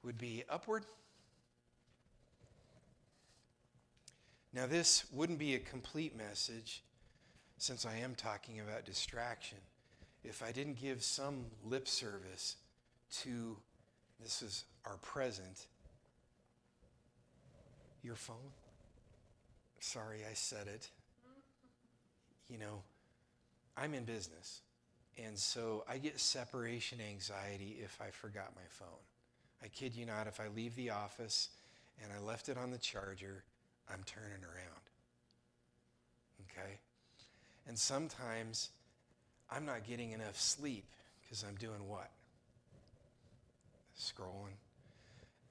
would be upward? Now, this wouldn't be a complete message, since I am talking about distraction, if I didn't give some lip service to, this is our present, your phone. Sorry, I said it. You know, I'm in business, and so I get separation anxiety if I forgot my phone. I kid you not, if I leave the office and I left it on the charger, I'm turning around. Okay? And sometimes I'm not getting enough sleep because I'm doing what? Scrolling.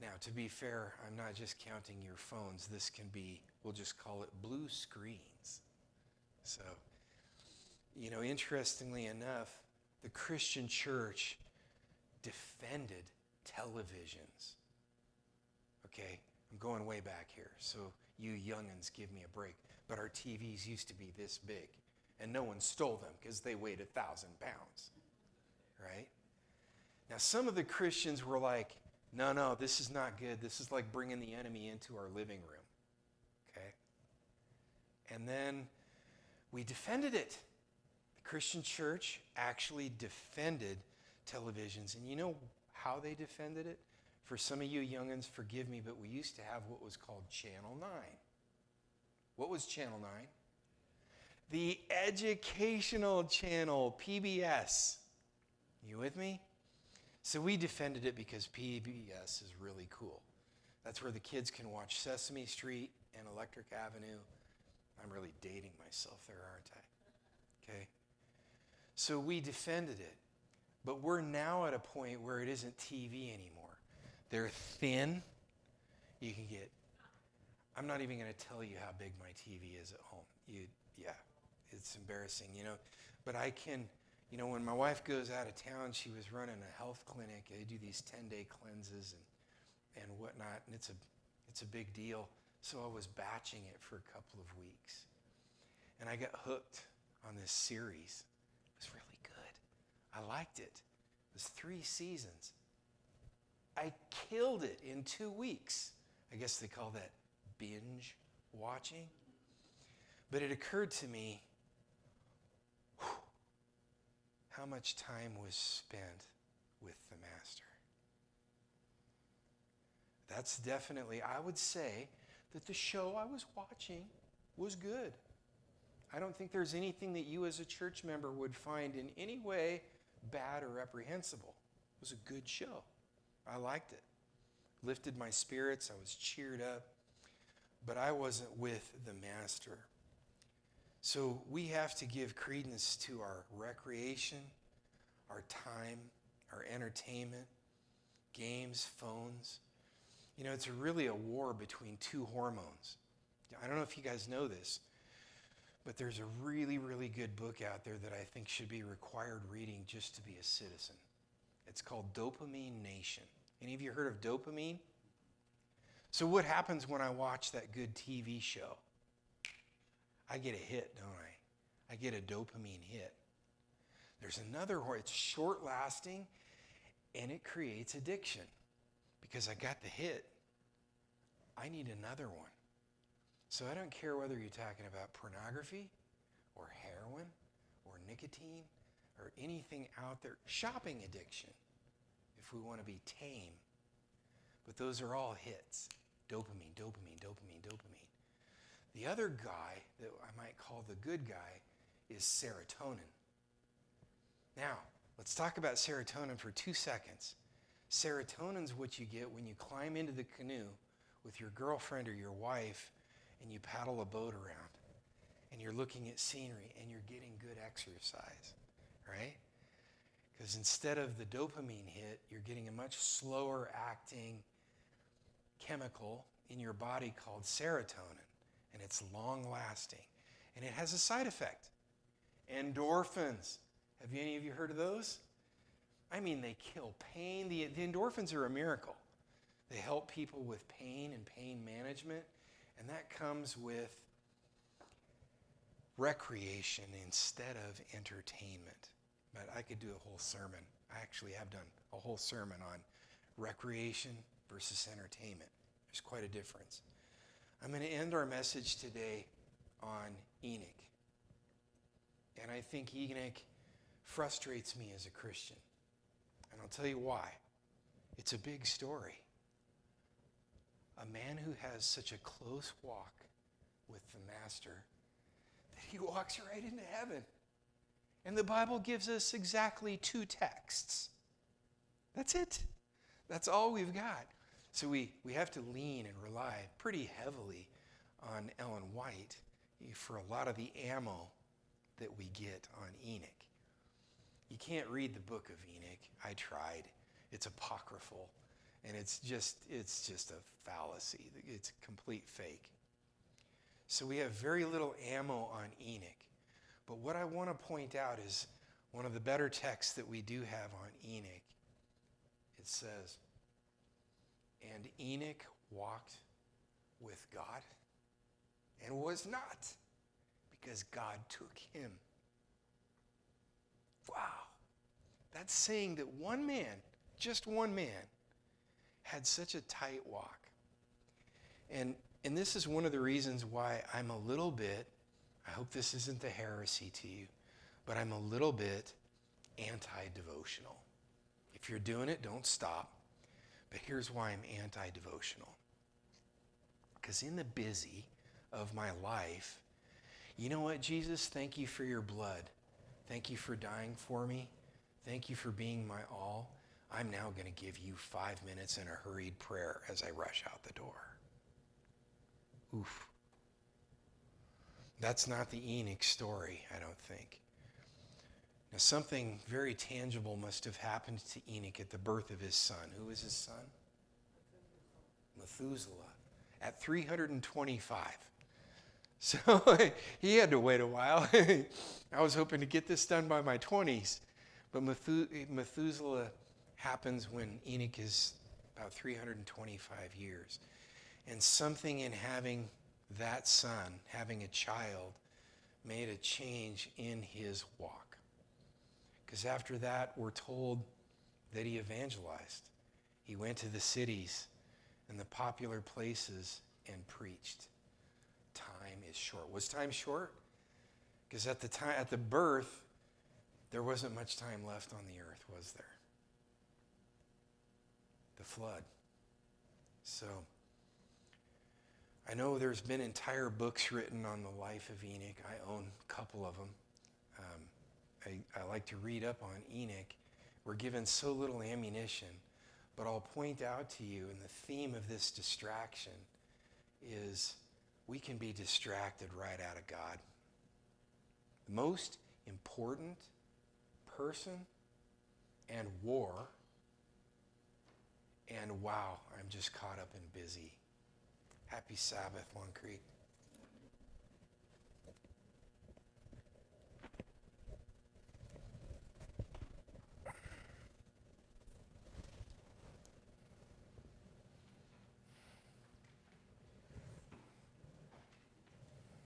Now, to be fair, I'm not just counting your phones. This can be, we'll just call it blue screens. So, you know, interestingly enough, the Christian church defended televisions. Okay? I'm going way back here, so you youngins give me a break. But our TVs used to be this big, and no one stole them because they weighed 1,000 pounds. Right? Now, some of the Christians were like, no, this is not good. This is like bringing the enemy into our living room. And then we defended it. The Christian church actually defended televisions. And you know how they defended it? For some of you youngins, forgive me, but we used to have what was called Channel 9. What was Channel 9? The educational channel, PBS. You with me? So we defended it because PBS is really cool. That's where the kids can watch Sesame Street and Electric Avenue. I'm really dating myself there, aren't I? Okay. So we defended it. But we're now at a point where it isn't TV anymore. They're thin. You can get, I'm not even going to tell you how big my TV is at home. Yeah, it's embarrassing, you know. But I can, you know, when my wife goes out of town, she was running a health clinic. They do these 10-day cleanses and whatnot, and it's a big deal. So I was batching it for a couple of weeks. And I got hooked on this series. It was really good. I liked it. It was 3 seasons. I killed it in 2 weeks. I guess they call that binge watching. But it occurred to me, how much time was spent with the Master. That's definitely, I would say, that the show I was watching was good. I don't think there's anything that you as a church member would find in any way bad or reprehensible. It was a good show. I liked it. Lifted my spirits. I was cheered up. But I wasn't with the Master. So we have to give credence to our recreation, our time, our entertainment, games, phones. You know, it's really a war between 2 hormones. I don't know if you guys know this, but there's a really, really good book out there that I think should be required reading just to be a citizen. It's called Dopamine Nation. Any of you heard of dopamine? So what happens when I watch that good TV show? I get a hit, don't I? I get a dopamine hit. There's another hormone. It's short-lasting, and it creates addiction. Because I got the hit, I need another one. So I don't care whether you're talking about pornography or heroin or nicotine or anything out there. Shopping addiction, if we want to be tame. But those are all hits. Dopamine, dopamine, dopamine, dopamine. The other guy that I might call the good guy is serotonin. Now, let's talk about serotonin for 2 seconds. Serotonin's what you get when you climb into the canoe with your girlfriend or your wife and you paddle a boat around and you're looking at scenery and you're getting good exercise, right? Because instead of the dopamine hit, you're getting a much slower acting chemical in your body called serotonin, and it's long lasting. And it has a side effect. Endorphins. Have any of you heard of those? I mean, they kill pain. The endorphins are a miracle. They help people with pain and pain management, and that comes with recreation instead of entertainment. But I could do a whole sermon. I actually have done a whole sermon on recreation versus entertainment. There's quite a difference. I'm going to end our message today on Enoch. And I think Enoch frustrates me as a Christian. And I'll tell you why. It's a big story. A man who has such a close walk with the Master that he walks right into heaven. And the Bible gives us exactly 2 texts. That's it. That's all we've got. So we have to lean and rely pretty heavily on Ellen White for a lot of the ammo that we get on Enoch. You can't read the book of Enoch. I tried. It's apocryphal, and it's just a fallacy. It's complete fake. So we have very little ammo on Enoch. But what I want to point out is one of the better texts that we do have on Enoch. It says, "And Enoch walked with God and was not, because God took him." Wow. That's saying that one man, just one man, had such a tight walk. And this is one of the reasons why I'm a little bit I hope this isn't a heresy to you, but I'm a little bit anti-devotional. If you're doing it, don't stop. But here's why I'm anti-devotional. Because in the busy of my life, you know what, Jesus? Thank you for your blood. Thank you for dying for me. Thank you for being my all. I'm now going to give you 5 minutes in a hurried prayer as I rush out the door. Oof. That's not the Enoch story, I don't think. Now, something very tangible must have happened to Enoch at the birth of his son. Who is his son? Methuselah. At 325. So he had to wait a while. I was hoping to get this done by my 20s. But Methuselah happens when Enoch is about 325 years. And something in having that son, having a child, made a change in his walk. Because after that, we're told that he evangelized. He went to the cities and the popular places and preached. Time is short. Was time short? Because at the birth, there wasn't much time left on the earth, was there? The flood. So, I know there's been entire books written on the life of Enoch. I own a couple of them. I like to read up on Enoch. We're given so little ammunition, but I'll point out to you, and the theme of this distraction is we can be distracted right out of God. The most important person and war, and wow, I'm just caught up in busy. Happy Sabbath, Long Creek.